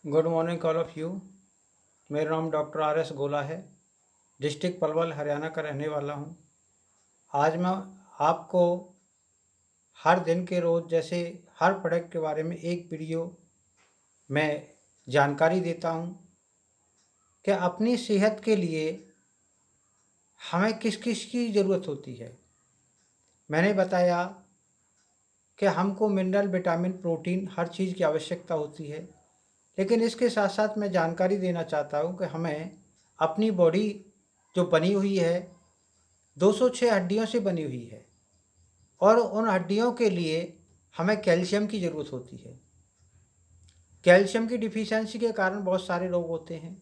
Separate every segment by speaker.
Speaker 1: Good morning all of you. मेरा नाम doctor RS गोला है। डिस्ट्रिक्ट पलवल हरियाणा का रहने वाला हूँ। आज मैं आपको हर दिन के रोज़ जैसे हर प्रोडक्ट के बारे में एक वीडियो में जानकारी देता हूँ कि अपनी सेहत के लिए हमें किस किस की ज़रूरत होती है। मैंने बताया कि हमको मिनरल, विटामिन, प्रोटीन हर चीज़ की आवश्यकता होती है, लेकिन इसके साथ साथ मैं जानकारी देना चाहता हूँ कि हमें अपनी बॉडी जो बनी हुई है 206 हड्डियों से बनी हुई है और उन हड्डियों के लिए हमें कैल्शियम की ज़रूरत होती है। कैल्शियम की डिफिशियंसी के कारण बहुत सारे रोग होते हैं।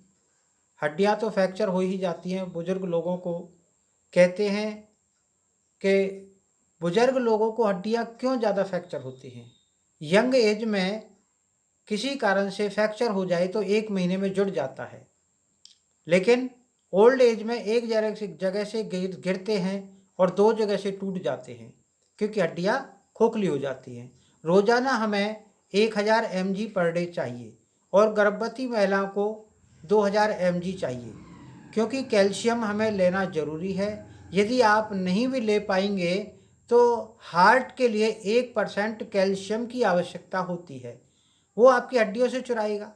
Speaker 1: हड्डियां तो फ्रैक्चर हो ही जाती हैं। बुजुर्ग लोगों को कहते हैं कि बुजुर्ग लोगों को हड्डियां क्यों ज़्यादा फ्रैक्चर होती हैं। यंग एज में किसी कारण से फ्रैक्चर हो जाए तो 1 महीने में जुड़ जाता है, लेकिन ओल्ड एज में एक जगह से गिरते हैं और 2 जगह से टूट जाते हैं क्योंकि हड्डियाँ खोखली हो जाती हैं। रोज़ाना हमें 1000 mg पर डे चाहिए और गर्भवती महिलाओं को 2000 mg चाहिए, क्योंकि कैल्शियम हमें लेना ज़रूरी है। यदि आप नहीं भी ले पाएंगे तो हार्ट के लिए 1% कैल्शियम की आवश्यकता होती है। वो आपकी हड्डियों से चुराएगा,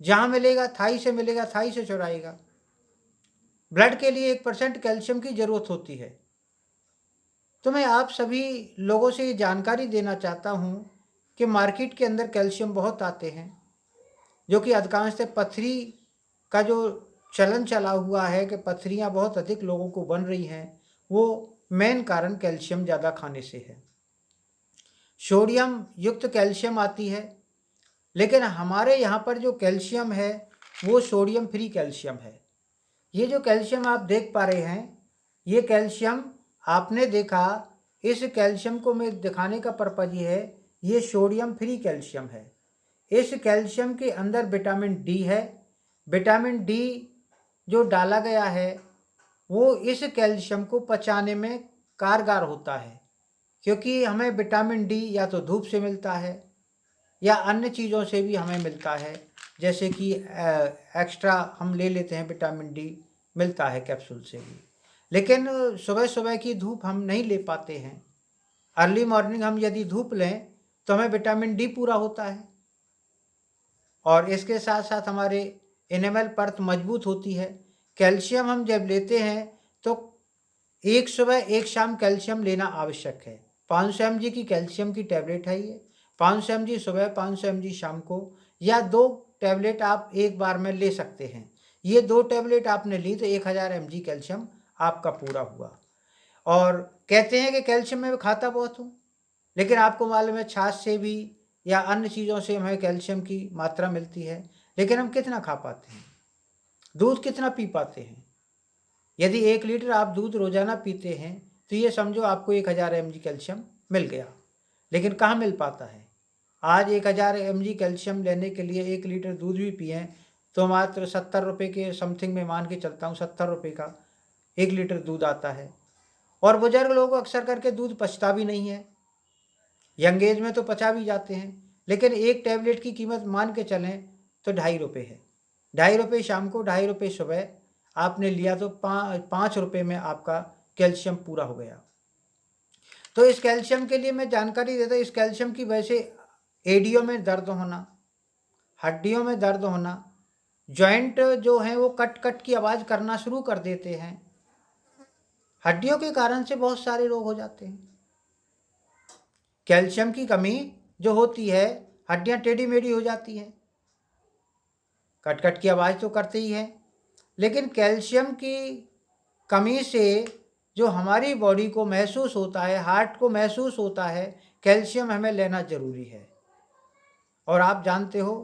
Speaker 1: जहाँ मिलेगा थाई से मिलेगा, थाई से चुराएगा। ब्लड के लिए 1% कैल्शियम की ज़रूरत होती है। तो मैं आप सभी लोगों से ये जानकारी देना चाहता हूँ कि मार्केट के अंदर कैल्शियम बहुत आते हैं, जो कि अधिकांशतः पथरी का जो चलन चला हुआ है कि पथरियाँ बहुत अधिक लोगों को बन रही हैं, वो मेन कारण कैल्शियम ज़्यादा खाने से है। सोडियम युक्त कैल्शियम आती है, लेकिन हमारे यहाँ पर जो कैल्शियम है वो सोडियम फ्री कैल्शियम है। ये जो कैल्शियम आप देख पा रहे हैं, ये कैल्शियम आपने देखा, इस कैल्शियम को मैं दिखाने का पर्पज ये है, ये सोडियम फ्री कैल्शियम है। इस कैल्शियम के अंदर विटामिन डी है। विटामिन डी जो डाला गया है वो इस कैल्शियम को पचाने में कारगर होता है, क्योंकि हमें विटामिन डी या तो धूप से मिलता है या अन्य चीज़ों से भी हमें मिलता है, जैसे कि एक्स्ट्रा हम ले लेते हैं, विटामिन डी मिलता है कैप्सूल से भी। लेकिन सुबह सुबह की धूप हम नहीं ले पाते हैं। अर्ली मॉर्निंग हम यदि धूप लें तो हमें विटामिन डी पूरा होता है और इसके साथ साथ हमारे एनिमल परत मजबूत होती है। कैल्शियम हम जब लेते हैं तो एक सुबह एक शाम कैल्शियम लेना आवश्यक है। 500 mg की कैल्शियम की टैबलेट है ये। 500 mg सुबह, 500 mg शाम को, या 2 टैबलेट आप एक बार में ले सकते हैं। ये 2 टैबलेट आपने ली तो 1000 mg कैल्शियम आपका पूरा हुआ। और कहते हैं कि कैल्शियम मैं खाता बहुत हूँ, लेकिन आपको मालूम है छाछ से भी या अन्य चीज़ों से हमें कैल्शियम की मात्रा मिलती है, लेकिन हम कितना खा पाते हैं, दूध कितना पी पाते हैं। यदि 1 लीटर आप दूध रोज़ाना पीते हैं तो ये समझो आपको 1000 mg कैल्शियम मिल गया, लेकिन कहाँ मिल पाता है। आज 1000 mg कैल्शियम लेने के लिए 1 लीटर दूध भी पिए तो मात्र 70 रुपये के समथिंग में मान के चलता हूँ, 70 रुपये का 1 लीटर दूध आता है। और बुजुर्ग लोग अक्सर करके दूध पचता भी नहीं है। यंग एज में तो पचा भी जाते हैं, लेकिन एक टैबलेट की कीमत मान के चलें तो 2.5 रुपये है। 2.5 रुपये शाम को, 2.5 रुपये सुबह आपने लिया तो 5 रुपये में आपका कैल्शियम पूरा हो गया। तो इस कैल्शियम के लिए मैं जानकारी देता हूँ। इस कैल्शियम की वजह से एडियों में दर्द होना, हड्डियों में दर्द होना, जॉइंट जो है वो कट कट की आवाज़ करना शुरू कर देते हैं। हड्डियों के कारण से बहुत सारे रोग हो जाते हैं। कैल्शियम की कमी जो होती है, हड्डियां टेढ़ी मेढ़ी हो जाती हैं, कट कट की आवाज़ तो करते ही है। लेकिन कैल्शियम की कमी से जो हमारी बॉडी को महसूस होता है, हार्ट को महसूस होता है, कैल्शियम हमें लेना ज़रूरी है। और आप जानते हो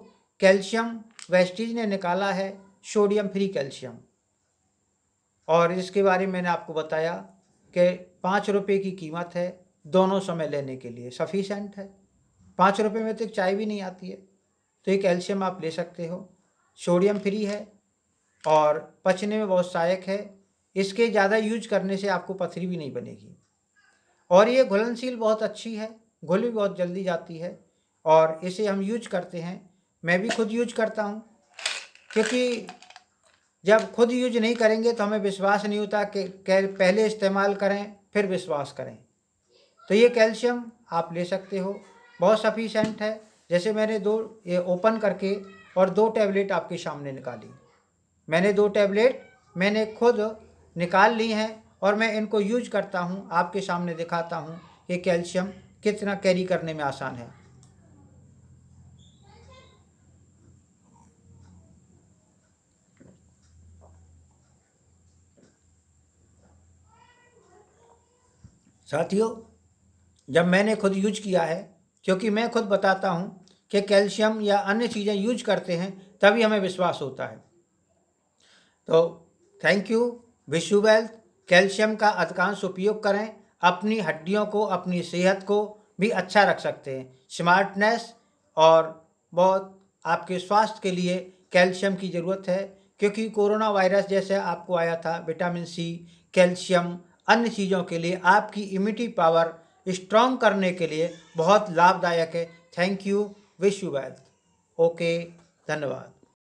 Speaker 1: कैल्शियम वेस्टीज ने निकाला है सोडियम फ्री कैल्शियम, और इसके बारे में मैंने आपको बताया कि 5 रुपये की कीमत है, दोनों समय लेने के लिए सफिशेंट है। 5 रुपये में तो एक चाय भी नहीं आती है, तो ये कैल्शियम आप ले सकते हो। सोडियम फ्री है और पचने में बहुत सहायक है। इसके ज़्यादा यूज करने से आपको पथरी भी नहीं बनेगी, और ये घुलनशील बहुत अच्छी है, घुल भी बहुत जल्दी जाती है, और इसे हम यूज करते हैं मैं भी खुद यूज करता हूँ, क्योंकि जब खुद यूज नहीं करेंगे तो हमें विश्वास नहीं होता कि पहले इस्तेमाल करें फिर विश्वास करें। तो ये कैल्शियम आप ले सकते हो, बहुत सफिशेंट है। जैसे मैंने ये ओपन करके और 2 टैबलेट आपके सामने निकाली। मैंने 2 टैबलेट मैंने खुद निकाल ली हैं और मैं इनको यूज करता हूँ, आपके सामने दिखाता हूँ कि कैल्शियम कितना कैरी करने में आसान है। साथियों, जब मैंने खुद यूज किया है, क्योंकि मैं खुद बताता हूँ कि कैल्शियम या अन्य चीज़ें यूज करते हैं तभी हमें विश्वास होता है। तो thank you, wish you wealth. Calcium का अधिकांश उपयोग करें, अपनी हड्डियों को, अपनी सेहत को भी अच्छा रख सकते हैं। स्मार्टनेस और बहुत आपके स्वास्थ्य के लिए कैल्शियम की ज़रूरत है, क्योंकि कोरोना वायरस जैसे आपको आया था, विटामिन सी, कैल्शियम अन्य चीज़ों के लिए आपकी इम्यूनिटी पावर स्ट्रॉन्ग करने के लिए बहुत लाभदायक है। Thank you, wish you wealth. Okay, धन्यवाद।